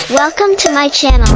Welcome to my channel.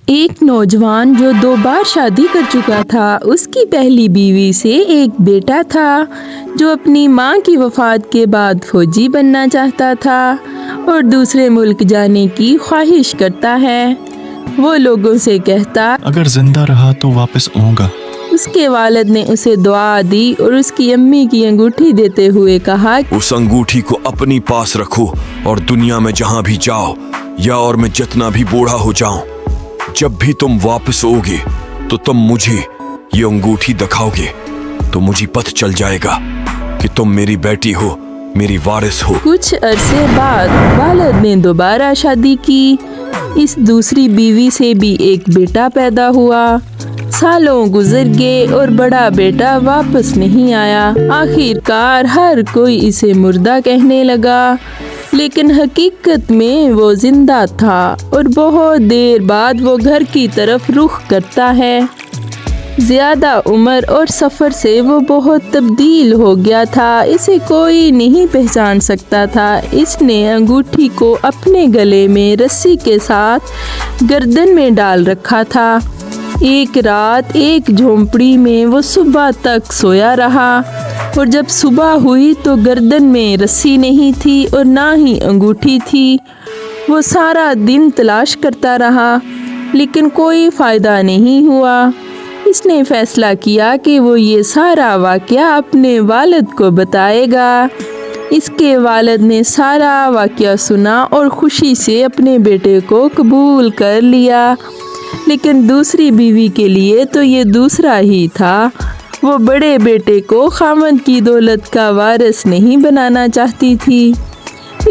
ایک نوجوان جو 2 بار شادی کر چکا تھا، اس کی پہلی بیوی سے ایک بیٹا تھا جو اپنی ماں کی وفات کے بعد فوجی بننا چاہتا تھا اور دوسرے ملک جانے کی خواہش کرتا ہے۔ وہ لوگوں سے کہتا، اگر زندہ رہا تو واپس آؤں گا۔ اس کے والد نے اسے دعا دی اور اس کی امی کی انگوٹھی دیتے ہوئے کہا، اس انگوٹھی کو اپنی پاس رکھو اور دنیا میں جہاں بھی جاؤ یا اور میں جتنا بھی بوڑھا ہو جاؤں، جب بھی تم واپس ہوگے تو تم مجھے یہ انگوٹھی دکھاؤ گے تو مجھے پتہ چل جائے گا کہ تم میری بیٹی ہو، میری وارث ہو۔ کچھ عرصے بعد والد نے دوبارہ شادی کی۔ اس دوسری بیوی سے بھی ایک بیٹا پیدا ہوا۔ سالوں گزر گئے اور بڑا بیٹا واپس نہیں آیا۔ آخر کار ہر کوئی اسے مردہ کہنے لگا، لیکن حقیقت میں وہ زندہ تھا اور بہت دیر بعد وہ گھر کی طرف رخ کرتا ہے۔ زیادہ عمر اور سفر سے وہ بہت تبدیل ہو گیا تھا، اسے کوئی نہیں پہچان سکتا تھا۔ اس نے انگوٹھی کو اپنے گلے میں رسی کے ساتھ گردن میں ڈال رکھا تھا۔ ایک رات ایک جھونپڑی میں وہ صبح تک سویا رہا اور جب صبح ہوئی تو گردن میں رسی نہیں تھی اور نہ ہی انگوٹھی تھی۔ وہ سارا دن تلاش کرتا رہا لیکن کوئی فائدہ نہیں ہوا۔ اس نے فیصلہ کیا کہ وہ یہ سارا واقعہ اپنے والد کو بتائے گا۔ اس کے والد نے سارا واقعہ سنا اور خوشی سے اپنے بیٹے کو قبول کر لیا، لیکن دوسری بیوی کے لیے تو یہ دوسرا ہی تھا۔ وہ بڑے بیٹے کو خاوند کی دولت کا وارث نہیں بنانا چاہتی تھی۔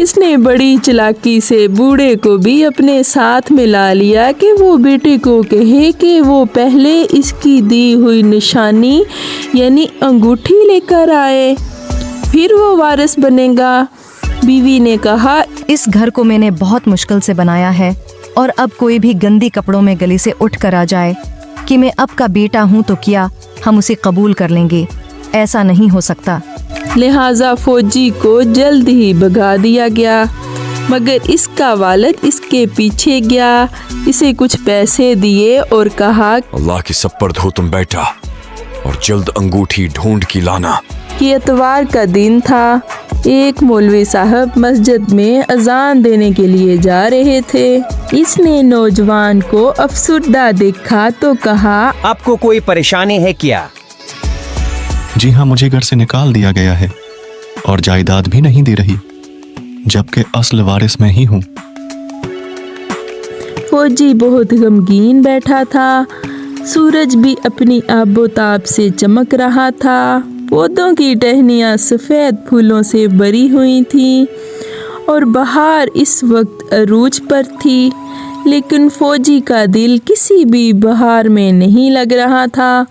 اس نے بڑی چلاکی سے بوڑھے کو بھی اپنے ساتھ ملا لیا کہ وہ بیٹے کو کہے کہ وہ پہلے اس کی دی ہوئی نشانی یعنی انگوٹھی لے کر آئے، پھر وہ وارث بنے گا۔ بیوی نے کہا، اس گھر کو میں نے بہت مشکل سے بنایا ہے اور اب کوئی بھی گندی کپڑوں میں گلی سے اٹھ کر آ جائے کہ میں اب کا بیٹا ہوں تو کیا ہم اسے قبول کر لیں گے؟ ایسا نہیں ہو سکتا۔ لہٰذا فوجی کو جلد ہی بھگا دیا گیا، مگر اس کا والد اس کے پیچھے گیا، اسے کچھ پیسے دیے اور کہا، اللہ کے سپرد ہو تم بیٹا اور جلد انگوٹھی ڈھونڈ کی لانا۔ یہ اتوار کا دن تھا۔ ایک مولوی صاحب مسجد میں اذان دینے کے لیے جا رہے تھے۔ اس نے نوجوان کو افسردہ دیکھا تو کہا، آپ کو کوئی پریشانی ہے کیا؟ جی ہاں، مجھے گھر سے نکال دیا گیا ہے اور جائیداد بھی نہیں دے رہی، جبکہ اصل وارث میں ہی ہوں۔ فوجی بہت غمگین بیٹھا تھا۔ سورج بھی اپنی آب و تاب سے چمک رہا تھا۔ پودوں کی ٹہنیاں سفید پھولوں سے بھری ہوئی تھیں اور بہار اس وقت عروج پر تھی، لیکن فوجی کا دل کسی بھی بہار میں نہیں لگ رہا تھا۔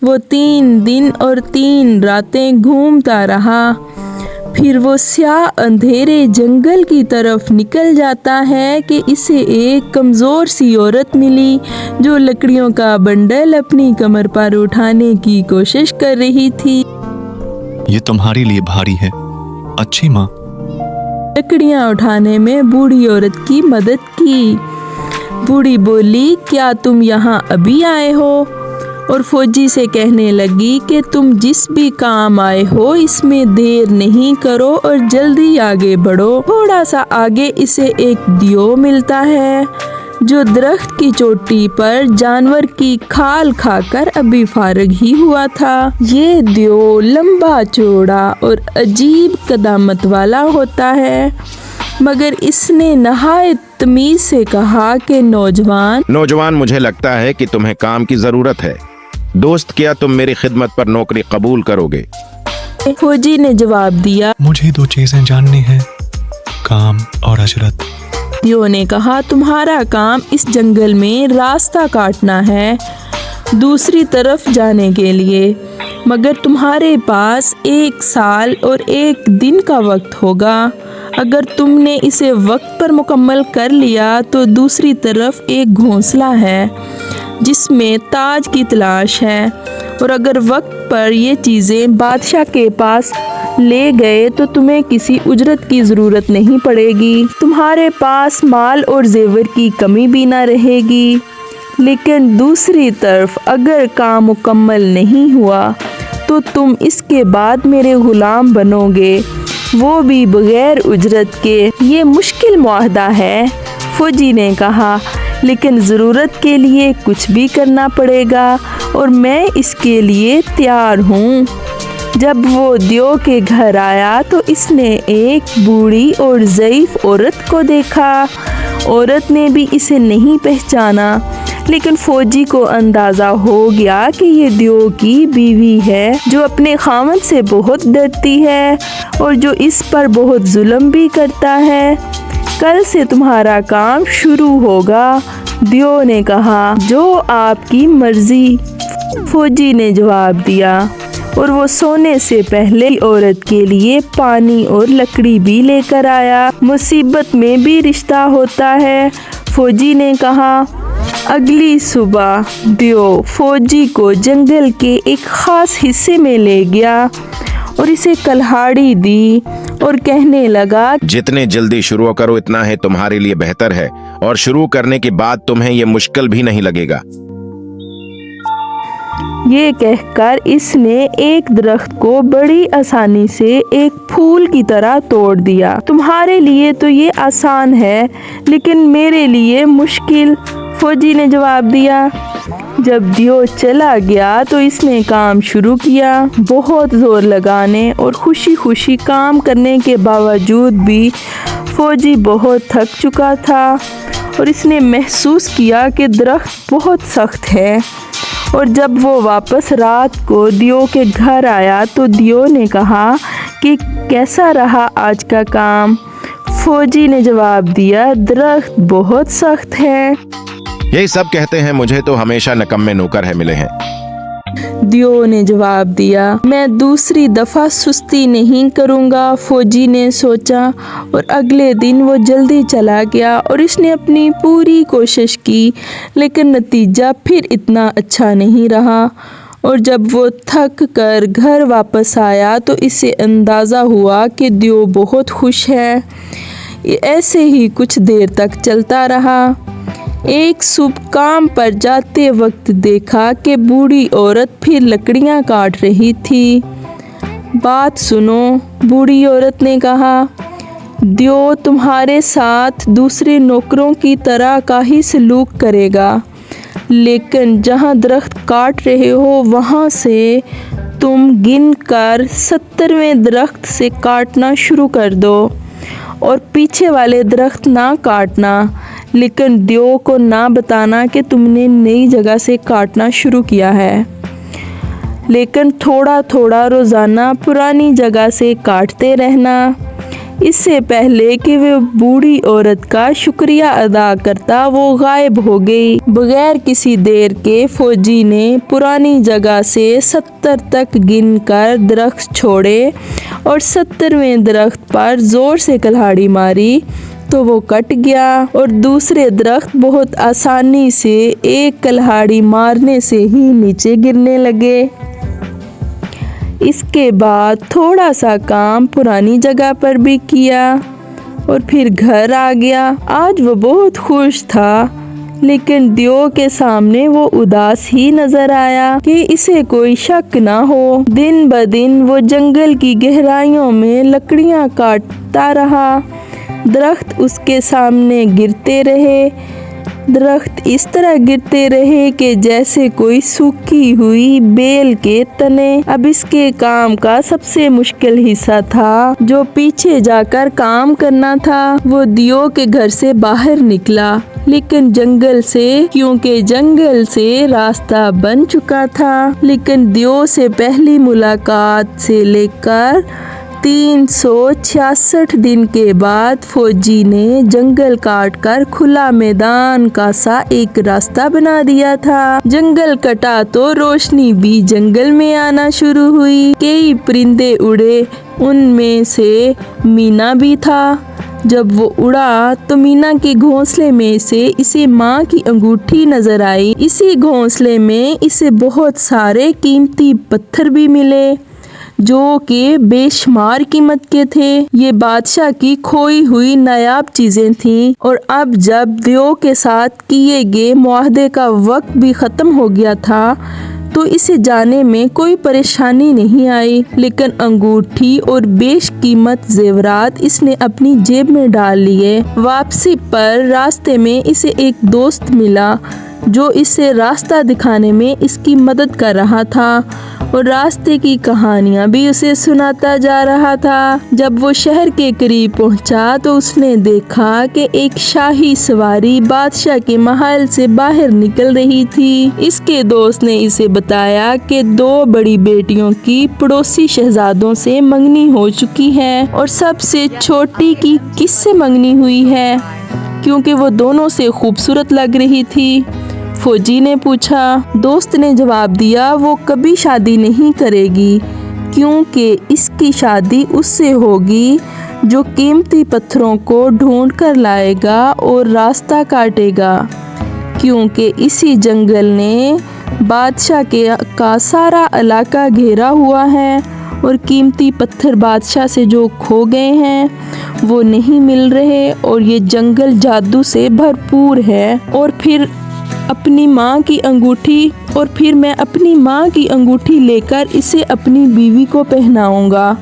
وہ 3 دن اور 3 راتیں گھومتا رہا، پھر وہ سیاہ اندھیرے جنگل کی طرف نکل جاتا ہے کہ اسے ایک کمزور سی عورت ملی جو لکڑیوں کا بنڈل اپنی کمر پر اٹھانے کی کوشش کر رہی تھی۔ یہ تمہارے لیے بھاری ہے، اچھی ماں۔ لکڑیاں اٹھانے میں بوڑھی عورت کی مدد کی۔ بوڑھی بولی، کیا تم یہاں ابھی آئے ہو؟ اور فوجی سے کہنے لگی کہ تم جس بھی کام آئے ہو اس میں دیر نہیں کرو اور جلدی آگے بڑھو۔ تھوڑا سا آگے اسے ایک دیو ملتا ہے جو درخت کی چوٹی پر جانور کی کھال کھا کر ابھی فارغ ہی ہوا تھا۔ یہ دیو لمبا چوڑا اور عجیب قدامت والا ہوتا ہے، مگر اس نے نہایت تمیز سے کہا کہ نوجوان، مجھے لگتا ہے کہ تمہیں کام کی ضرورت ہے۔ دوست، کیا تم میری خدمت پر نوکری قبول کرو گے؟ فوجی نے جواب دیا، مجھے 2 چیزیں جاننی ہیں، کام اور اجرت۔ دیو نے کہا، تمہارا کام اس جنگل میں راستہ کاٹنا ہے دوسری طرف جانے کے لیے، مگر تمہارے پاس 1 سال اور 1 دن کا وقت ہوگا۔ اگر تم نے اسے وقت پر مکمل کر لیا تو دوسری طرف ایک گھونسلہ ہے جس میں تاج کی تلاش ہے، اور اگر وقت पर ये चीज़ें बादशाह के पास ले गए तो तुम्हें किसी उजरत की ज़रूरत नहीं पड़ेगी, तुम्हारे पास माल और जेवर की कमी भी ना रहेगी। लेकिन दूसरी तरफ अगर काम मुकम्मल नहीं हुआ तो तुम इसके बाद मेरे ग़ुलाम बनोगे, वो भी बग़ैर उजरत के। ये मुश्किल मुआहदा है, फौजी ने कहा, लेकिन ज़रूरत के लिए कुछ भी करना पड़ेगा और मैं इसके लिए तैयार हूँ। जब वो दियो के घर आया तो इसने एक बूढ़ी और ज़ईफ़ औरत को देखा। औरत ने भी इसे नहीं पहचाना, लेकिन फौजी को अंदाज़ा हो गया कि ये दियो की बीवी है जो अपने खामद से बहुत डरती है और जो इस पर बहुत जुल्म भी करता है। कल से तुम्हारा काम शुरू होगा, दियो ने कहा। जो आपकी मर्जी, फौजी ने जवाब दिया, और वो सोने से पहले औरत के लिए पानी और लकड़ी भी लेकर आया। मुसीबत में भी रिश्ता होता है, फौजी ने कहा। अगली सुबह दियो फौजी को जंगल के एक खास हिस्से में ले गया और इसे कल्हाड़ी दी और कहने लगा, जितने जल्दी शुरू करो इतना है तुम्हारे लिए बेहतर है, और शुरू करने के बाद तुम्हें ये मुश्किल भी नहीं लगेगा। ये कहकर इसने एक दरख्त को बड़ी आसानी से एक फूल की तरह तोड़ दिया। तुम्हारे लिए तो ये आसान है, लेकिन मेरे लिए मुश्किल, फौजी ने जवाब दिया। जब दियो चला गया तो इसने काम शुरू किया। बहुत जोर लगाने और खुशी खुशी काम करने के बावजूद भी फौजी बहुत थक चुका था और इसने महसूस किया कि दरख्त बहुत सख्त है। और जब वो वापस रात को दियो के घर आया तो दियो ने कहा कि कैसा रहा आज का काम। फौजी ने जवाब दिया, दरख्त बहुत सख्त है। यही सब कहते हैं, मुझे तो हमेशा निकम्मे नौकर है मिले हैं। दियो ने जवाब दिया, मैं दूसरी दफ़ा सुस्ती नहीं करूँगा, फौजी ने सोचा। और अगले दिन वो जल्दी चला गया और इसने अपनी पूरी कोशिश की, लेकिन नतीजा फिर इतना अच्छा नहीं रहा। और जब वो थक कर घर वापस आया तो इसे अंदाज़ा हुआ कि दियो बहुत खुश है। ऐसे ही कुछ देर तक चलता रहा। एक सुबह काम पर जाते वक्त देखा कि बूढ़ी औरत फिर लकड़ियां काट रही थी। बात सुनो, बूढ़ी औरत ने कहा, दियो तुम्हारे साथ दूसरे नौकरों की तरह का ही सलूक करेगा, लेकिन जहां दरख्त काट रहे हो वहां से तुम गिन कर 70वें दरख्त से काटना शुरू कर दो और पीछे वाले दरख्त ना काटना, लेकिन दियो को ना बताना कि तुमने नई जगह से काटना शुरू किया है। लेकिन थोड़ा थोड़ा रोज़ाना पुरानी जगह से काटते रहना। इससे पहले कि वो बूढ़ी औरत का शुक्रिया अदा करता वो गायब हो गई। बगैर किसी देर के फौजी ने पुरानी जगह से 70 तक गिनकर दरख्त छोड़े और 70वें दरख्त पर ज़ोर से कुल्हाड़ी मारी तो वो कट गया और दूसरे दरख्त बहुत आसानी से एक कुल्हाड़ी मारने से ही नीचे गिरने लगे। इसके बाद थोड़ा सा काम पुरानी जगह पर भी किया और फिर घर आ गया। आज वो बहुत खुश था, लेकिन दियो के सामने वो उदास ही नजर आया कि इसे कोई शक ना हो। दिन ब दिन वो जंगल की गहराइयों में लकड़ियां काटता रहा। दरख्त उसके सामने गिरते रहे। दरख्त इस तरह गिरते रहे कि जैसे कोई सूखी हुई बेल के तने। अब इसके काम का सबसे मुश्किल हिस्सा था, जो पीछे जाकर काम करना था। वो दियो के घर से बाहर निकला, लेकिन जंगल से, क्योंकि जंगल से रास्ता बन चुका था। लेकिन दियो से पहली मुलाकात से लेकर 366 दिन के बाद फौजी ने जंगल काट कर खुला मैदान का सा एक रास्ता बना दिया था। जंगल कटा तो रोशनी भी जंगल में आना शुरू हुई। कई परिंदे उड़े, उनमें से मीना भी था। जब वो उड़ा तो मीना के घोंसले में से इसे माँ की अंगूठी नजर आई। इसी घोंसले में इसे बहुत सारे कीमती पत्थर भी मिले जो कि बेशुमार कीमत के थे। ये बादशाह की खोई हुई नायाब चीजें थीं और अब जब दियो के साथ किए गए मुआहदे का वक्त भी ख़त्म हो गया था तो इसे जाने में कोई परेशानी नहीं आई, लेकिन अंगूठी और बेशकीमत जेवरात इसने अपनी जेब में डाल लिए। वापसी पर रास्ते में इसे एक दोस्त मिला जो इसे रास्ता दिखाने में इसकी मदद कर रहा था और रास्ते की कहानियां भी उसे सुनाता जा रहा था। जब वो शहर के करीब पहुंचा तो उसने देखा कि एक शाही सवारी बादशाह के महल से बाहर निकल रही थी। इसके दोस्त ने इसे बताया कि 2 बड़ी बेटियों की पड़ोसी शहजादों से मंगनी हो चुकी है और सबसे छोटी की किससे मंगनी हुई है, क्योंकि वो दोनों से खूबसूरत लग रही थी। फौजी ने पूछा। दोस्त ने जवाब दिया, वो कभी शादी नहीं करेगी क्योंकि इसकी शादी उससे होगी जो कीमती पत्थरों को ढूंढ कर लाएगा और रास्ता काटेगा, क्योंकि इसी जंगल ने बादशाह का सारा इलाका घेरा हुआ है और कीमती पत्थर बादशाह से जो खो गए हैं वो नहीं मिल रहे और ये जंगल जादू से भरपूर है। और फिर मैं अपनी माँ की अंगूठी लेकर इसे अपनी बीवी को पहनाऊंगा।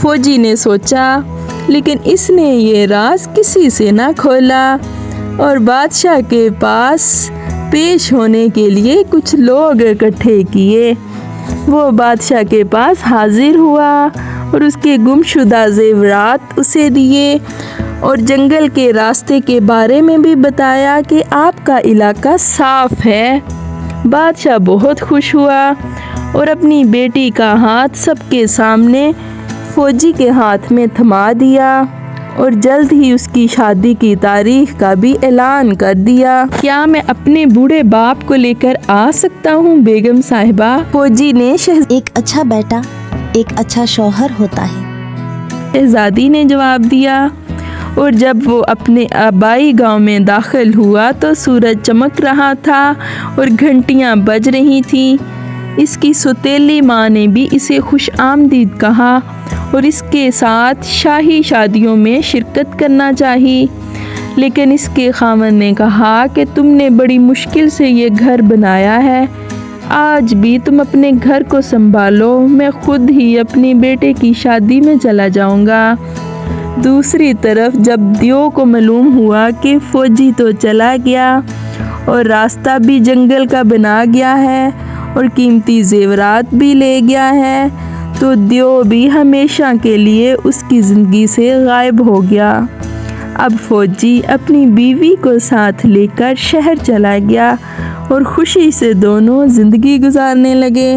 फौजी ने सोचा, लेकिन इसने ये राज किसी से ना खोला और बादशाह के पास पेश होने के लिए कुछ लोग इकट्ठे किए। वो बादशाह के पास हाजिर हुआ और उसके गुमशुदा जेवरात उसे दिए और जंगल के रास्ते के बारे में भी बताया कि आपका इलाका साफ है। बादशाह बहुत खुश हुआ और अपनी बेटी का हाथ सबके सामने फौजी के हाथ में थमा दिया और जल्द ही उसकी शादी की तारीख का भी ऐलान कर दिया। क्या मैं अपने बूढ़े बाप को लेकर आ सकता हूँ बेगम साहिबा? फौजी ने एक अच्छा बेटा एक अच्छा शौहर होता है, शहजादी ने जवाब दिया। और जब वो अपने आबाई गांव में दाखिल हुआ तो सूरज चमक रहा था और घंटियां बज रही थीं। इसकी सौतेली माँ ने भी इसे खुश आमदीद कहा और इसके साथ शाही शादियों में शिरकत करना चाहिए, लेकिन इसके खामन ने कहा कि तुमने बड़ी मुश्किल से ये घर बनाया है, आज भी तुम अपने घर को संभालो, मैं खुद ही अपनी बेटे की शादी में चला जाऊंगा। दूसरी तरफ जब दियो को मालूम हुआ कि फौजी तो चला गया और रास्ता भी जंगल का बना गया है और कीमती जेवरात भी ले गया है, तो दियो भी हमेशा के लिए उसकी ज़िंदगी से गायब हो गया। अब फौजी अपनी बीवी को साथ लेकर शहर चला गया और खुशी से दोनों ज़िंदगी गुजारने लगे।